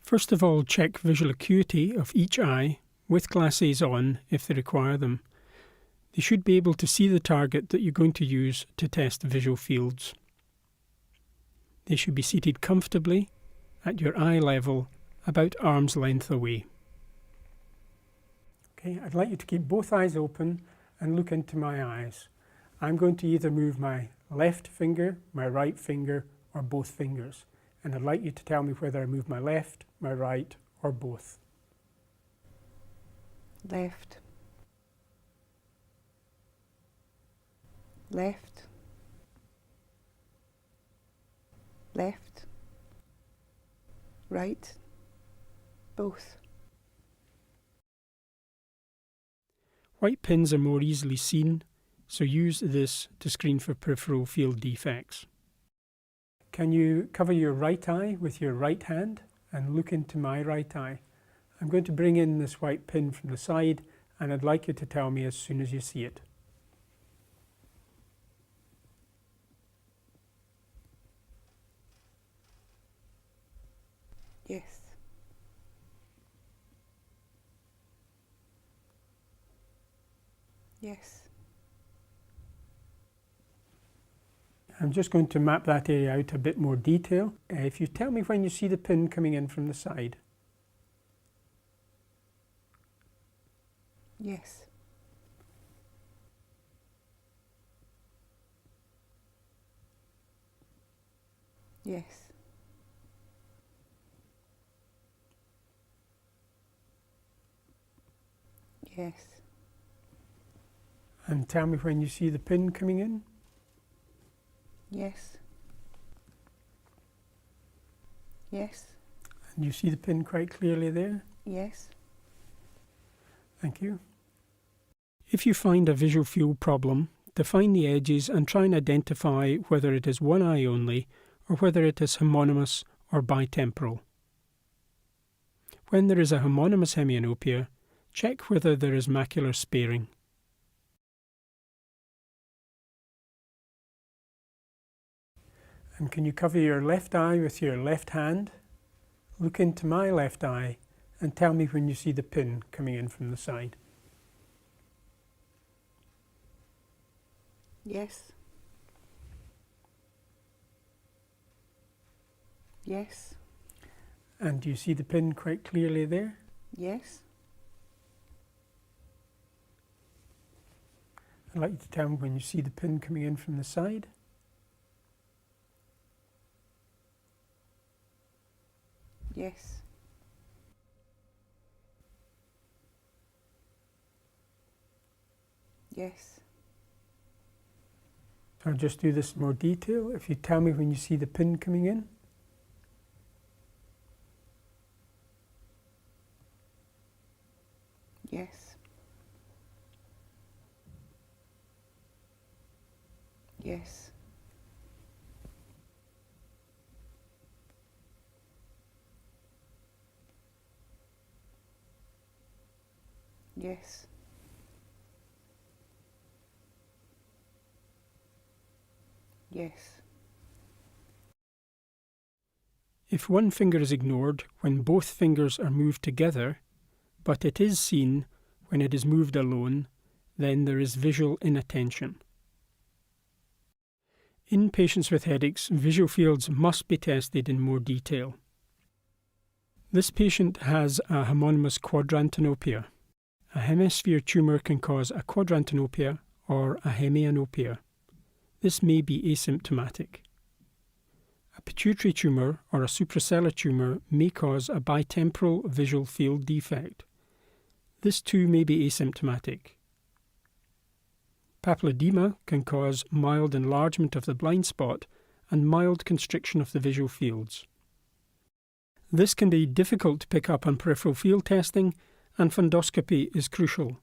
First of all, check visual acuity of each eye with glasses on if they require them. They should be able to see the target that you're going to use to test visual fields. They should be seated comfortably at your eye level, about arm's length away. Okay, I'd like you to keep both eyes open and look into my eyes. I'm going to either move my left finger, my right finger, or both fingers. And I'd like you to tell me whether I move my left, my right, or both. Left. Left. Left. Right. Both. White pins are more easily seen, so use this to screen for peripheral field defects. Can you cover your right eye with your right hand and look into my right eye? I'm going to bring in this white pin from the side, and I'd like you to tell me as soon as you see it. Yes. Yes. I'm just going to map that area out a bit more detail. If you tell me when you see the pin coming in from the side. Yes. Yes. Yes. And tell me when you see the pin coming in. Yes. Yes. And you see the pin quite clearly there? Yes. Thank you. If you find a visual field problem, define the edges and try and identify whether it is one eye only or whether it is homonymous or bitemporal. When there is a homonymous hemianopia, check whether there is macular sparing. And can you cover your left eye with your left hand? Look into my left eye and tell me when you see the pin coming in from the side. Yes. Yes. And do you see the pin quite clearly there? Yes. I'd like you to tell me when you see the pin coming in from the side. Yes. Yes. So I'll just do this in more detail. If you tell me when you see the pin coming in. Yes. Yes. Yes. Yes. If one finger is ignored when both fingers are moved together, but it is seen when it is moved alone, then there is visual inattention. In patients with headaches, visual fields must be tested in more detail. This patient has a homonymous quadrantanopia. A hemisphere tumour can cause a quadrantanopia or a hemianopia. This may be asymptomatic. A pituitary tumour or a suprasellar tumour may cause a bitemporal visual field defect. This too may be asymptomatic. Papilledema can cause mild enlargement of the blind spot and mild constriction of the visual fields. This can be difficult to pick up on peripheral field testing, and fundoscopy is crucial.